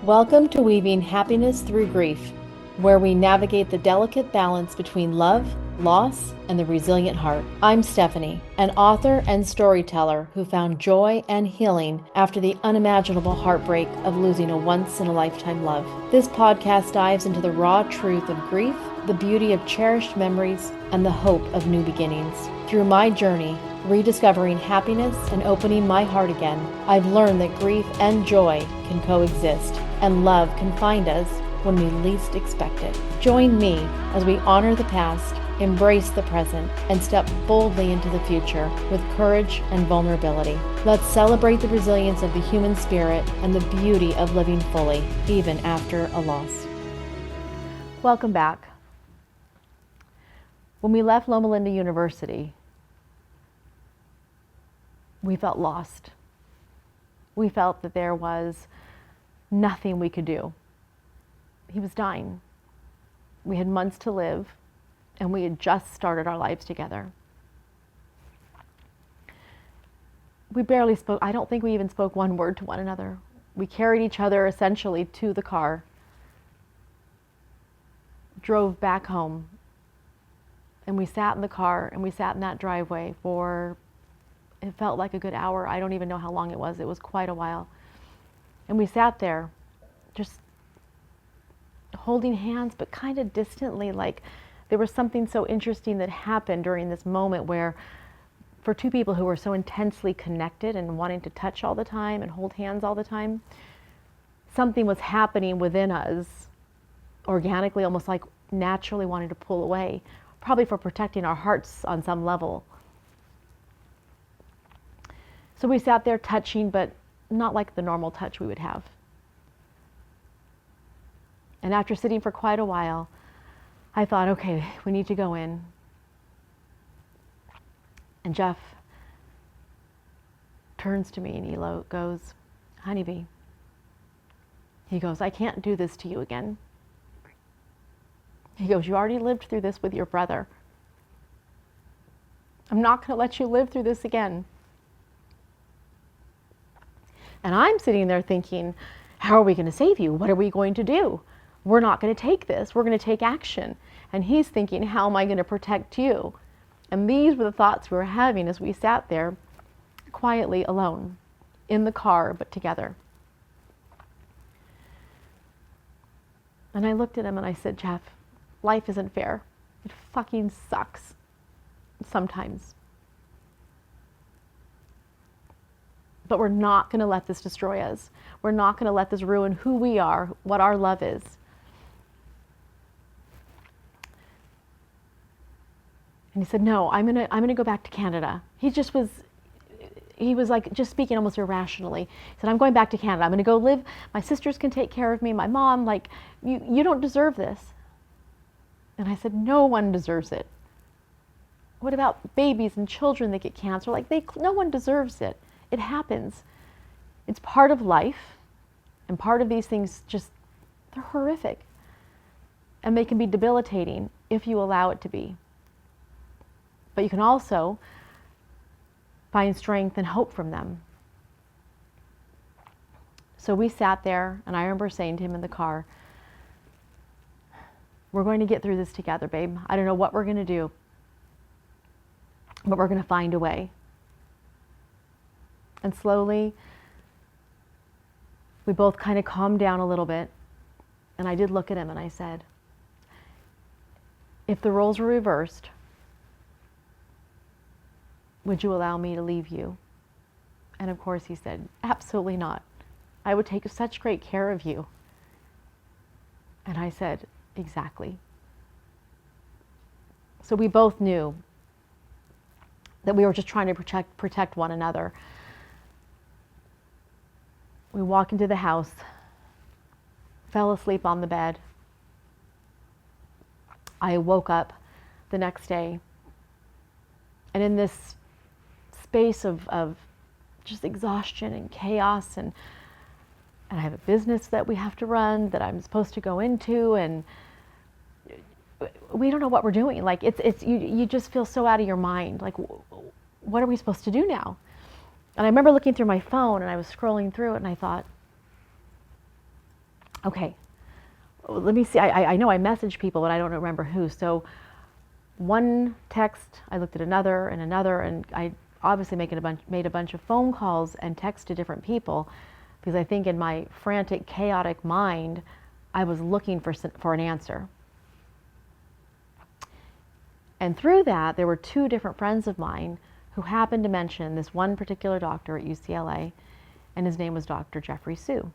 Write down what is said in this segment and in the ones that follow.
Welcome to Weaving Happiness Through Grief, where we navigate the delicate balance between love, loss, and the resilient heart. I'm Stephanie, an author and storyteller who found joy and healing after the unimaginable heartbreak of losing a once-in-a-lifetime love. This podcast dives into the raw truth of grief, the beauty of cherished memories, and the hope of new beginnings. Through my journey, rediscovering happiness and opening my heart again, I've learned that grief and joy can coexist, and love can find us when we least expect it. Join me as we honor the past, embrace the present, and step boldly into the future with courage and vulnerability. Let's celebrate the resilience of the human spirit and the beauty of living fully, even after a loss. Welcome back. When we left Loma Linda University, we felt lost. We felt that there was nothing we could do. He was dying. We had months to live, and we had just started our lives together. We barely spoke. I don't think we even spoke one word to one another. We carried each other essentially to the car, drove back home, and we sat in the car and we sat in that driveway for, it felt like a good hour. I don't even know how long it was. It was quite a while. And we sat there just holding hands, but kind of distantly, like there was something so interesting that happened during this moment where, for two people who were so intensely connected and wanting to touch all the time and hold hands all the time, something was happening within us organically, almost like naturally wanting to pull away, probably for protecting our hearts on some level. So we sat there touching, but not like the normal touch we would have. And after sitting for quite a while, I thought, okay, we need to go in. And Jeff turns to me and he goes, "Honeybee," he goes, "I can't do this to you again." He goes, "You already lived through this with your brother. I'm not going to let you live through this again." And I'm sitting there thinking, how are we going to save you? What are we going to do? We're not going to take this. We're going to take action. And he's thinking, how am I going to protect you? And these were the thoughts we were having as we sat there quietly alone in the car, but together. And I looked at him and I said, "Jeff, life isn't fair. It fucking sucks sometimes. But we're not going to let this destroy us. We're not going to let this ruin who we are, what our love is." And he said, "No, I'm going to go back to Canada." He was like just speaking almost irrationally. He said, "I'm going back to Canada. I'm going to go live. My sisters can take care of me. My mom, like, you don't deserve this." And I said, "No one deserves it. What about babies and children that get cancer? Like, no one deserves it. It happens. It's part of life, and part of these things they're horrific. And they can be debilitating if you allow it to be. But you can also find strength and hope from them." So we sat there, and I remember saying to him in the car, "We're going to get through this together, babe. I don't know what we're going to do, but we're going to find a way." And slowly, we both kind of calmed down a little bit. And I did look at him and I said, "If the roles were reversed, would you allow me to leave you?" And of course he said, "Absolutely not. I would take such great care of you." And I said, "Exactly." So we both knew that we were just trying to protect one another. We walked into the house, fell asleep on the bed. I woke up the next day, and in this space of just exhaustion and chaos, and I have a business that we have to run that I'm supposed to go into, and we don't know what we're doing. Like you just feel so out of your mind. Like, what are we supposed to do now? And I remember looking through my phone and I was scrolling through it and I thought, Okay, let me see. I know I messaged people, but I don't remember who. So one text, I looked at another, and I obviously made a bunch of phone calls and texts to different people because I think in my frantic, chaotic mind, I was looking for an answer. And through that, there were two different friends of mine who happened to mention this one particular doctor at UCLA, and his name was Dr. Jeffrey Sue.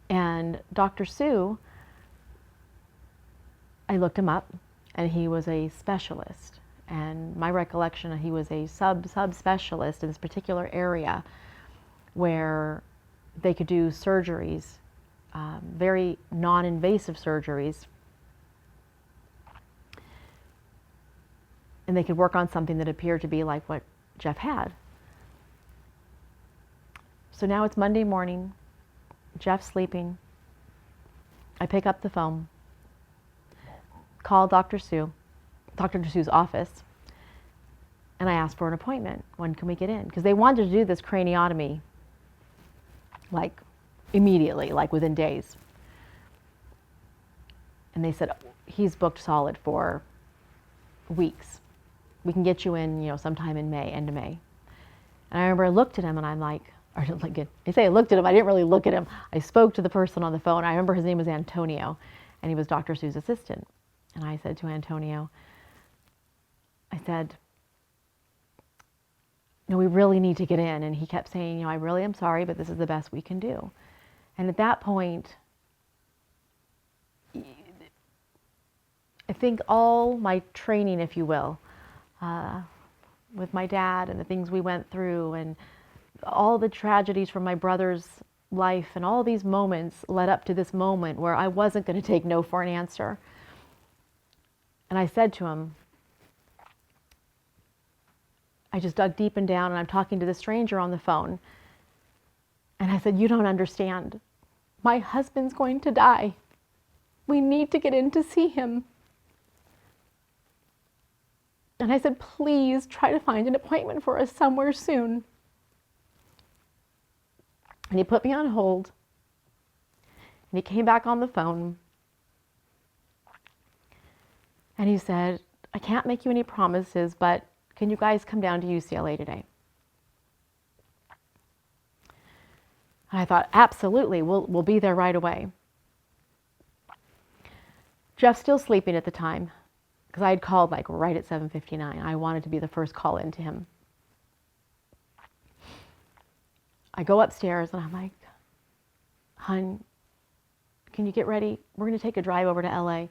And Dr. Sue, I looked him up, and he was a specialist. And my recollection, he was a subspecialist in this particular area where they could do surgeries, very non-invasive surgeries, and they could work on something that appeared to be like what Jeff had. So now it's Monday morning. Jeff's sleeping. I pick up the phone, call Dr. Sue's office, and I ask for an appointment. When can we get in? Because they wanted to do this craniotomy like immediately, like within days. And they said, he's booked solid for weeks. We can get you in, sometime in May, end of May. And I remember I looked at him and I'm like, I looked at him, I didn't really look at him. I spoke to the person on the phone. I remember his name was Antonio, and he was Dr. Sue's assistant. And I said to Antonio, I said, we really need to get in. And he kept saying, I really am sorry, but this is the best we can do. And at that point, I think all my training, if you will, with my dad and the things we went through and all the tragedies from my brother's life and all these moments led up to this moment where I wasn't going to take no for an answer. And I said to him, I just dug deep and down, and I'm talking to the stranger on the phone. And I said, you don't understand. My husband's going to die. We need to get in to see him. And I said, please try to find an appointment for us somewhere soon. And he put me on hold. And he came back on the phone. And he said, I can't make you any promises, but can you guys come down to UCLA today? And I thought, absolutely, we'll be there right away. Jeff's still sleeping at the time, because I had called like right at 7:59. I wanted to be the first call in to him. I go upstairs and I'm like, hon, can you get ready? We're going to take a drive over to LA.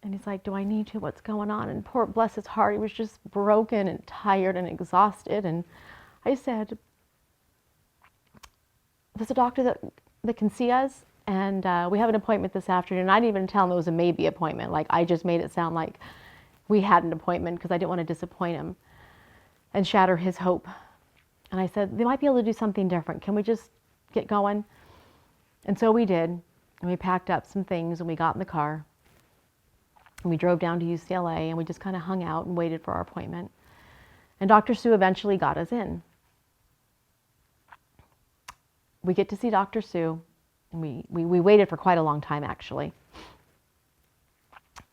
And he's like, do I need to? What's going on? And poor, bless his heart, he was just broken and tired and exhausted. And I said, there's a doctor that can see us, and we have an appointment this afternoon. I didn't even tell him it was a maybe appointment. Like, I just made it sound like we had an appointment because I didn't want to disappoint him and shatter his hope. And I said, they might be able to do something different. Can we just get going? And so we did. And we packed up some things and we got in the car. And we drove down to UCLA and we just kind of hung out and waited for our appointment. And Dr. Sue eventually got us in. We get to see Dr. Sue, and we waited for quite a long time actually.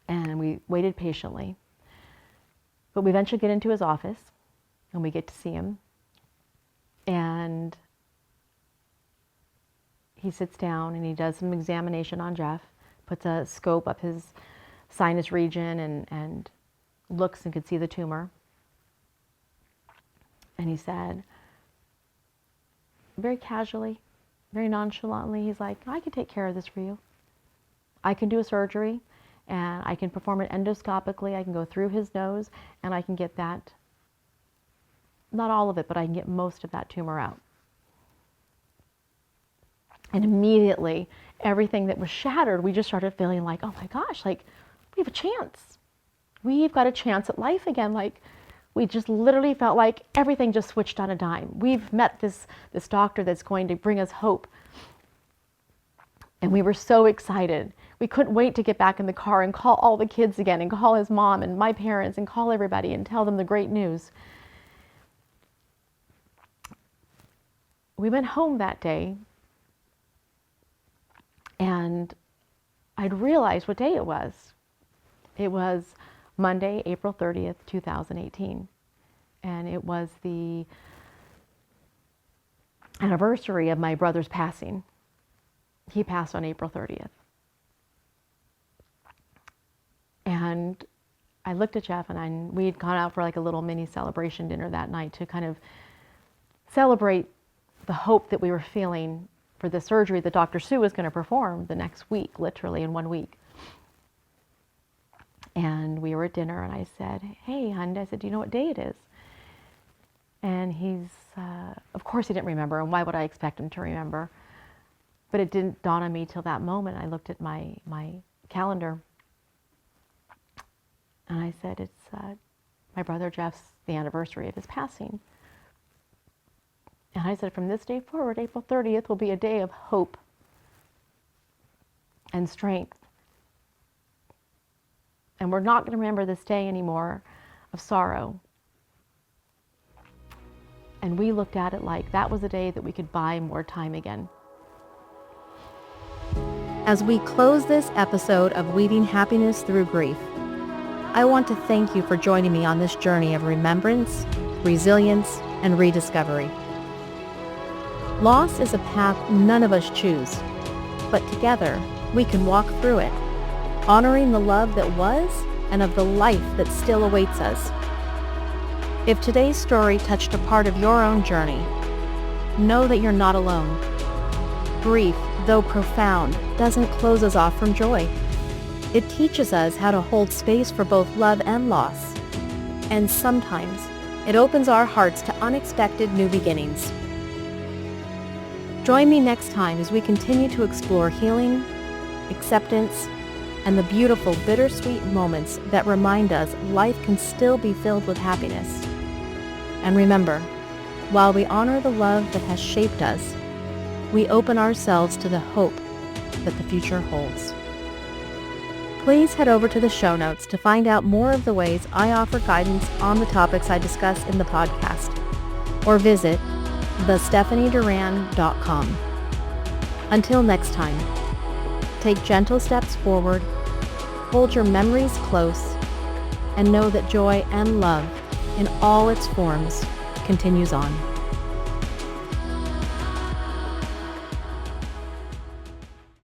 And we waited patiently. But we eventually get into his office and we get to see him. And he sits down and he does some examination on Jeff, puts a scope up his sinus region and looks and could see the tumor. And he said, very casually, very nonchalantly, he's like, I can take care of this for you. I can do a surgery and I can perform it endoscopically. I can go through his nose and I can get that, not all of it, but I can get most of that tumor out. And immediately, everything that was shattered, we just started feeling like, oh my gosh, like we have a chance. We've got a chance at life again. Like we just literally felt like everything just switched on a dime. We've met this doctor that's going to bring us hope. And we were so excited. We couldn't wait to get back in the car and call all the kids again and call his mom and my parents and call everybody and tell them the great news. We went home that day And I'd realized what day it was. It was Monday, April 30th, 2018. And it was the anniversary of my brother's passing. He passed on April 30th. And I looked at Jeff, and we'd gone out for like a little mini celebration dinner that night to kind of celebrate the hope that we were feeling for the surgery that Dr. Sue was going to perform the next week, literally in 1 week. And we were at dinner, and I said, "Hey, hon," I said, "do you know what day it is?" And of course he didn't remember, and why would I expect him to remember? But it didn't dawn on me till that moment. I looked at my calendar, and I said, "It's my brother Jeff's, the anniversary of his passing." And I said, "From this day forward, April 30th will be a day of hope and strength. And we're not going to remember this day anymore of sorrow." And we looked at it like that was a day that we could buy more time again. As we close this episode of Weaving Happiness Through Grief, I want to thank you for joining me on this journey of remembrance, resilience, and rediscovery. Loss is a path none of us choose, but together we can walk through it, honoring the love that was and of the life that still awaits us. If today's story touched a part of your own journey, know that you're not alone. Grief, though profound, doesn't close us off from joy. It teaches us how to hold space for both love and loss. And sometimes it opens our hearts to unexpected new beginnings. Join me next time as we continue to explore healing, acceptance, and the beautiful bittersweet moments that remind us life can still be filled with happiness. And remember, while we honor the love that has shaped us, we open ourselves to the hope that the future holds. Please head over to the show notes to find out more of the ways I offer guidance on the topics I discuss in the podcast, or visit thestephanieduran.com. Until next time, take gentle steps forward, hold your memories close, and know that joy and love in all its forms continues on.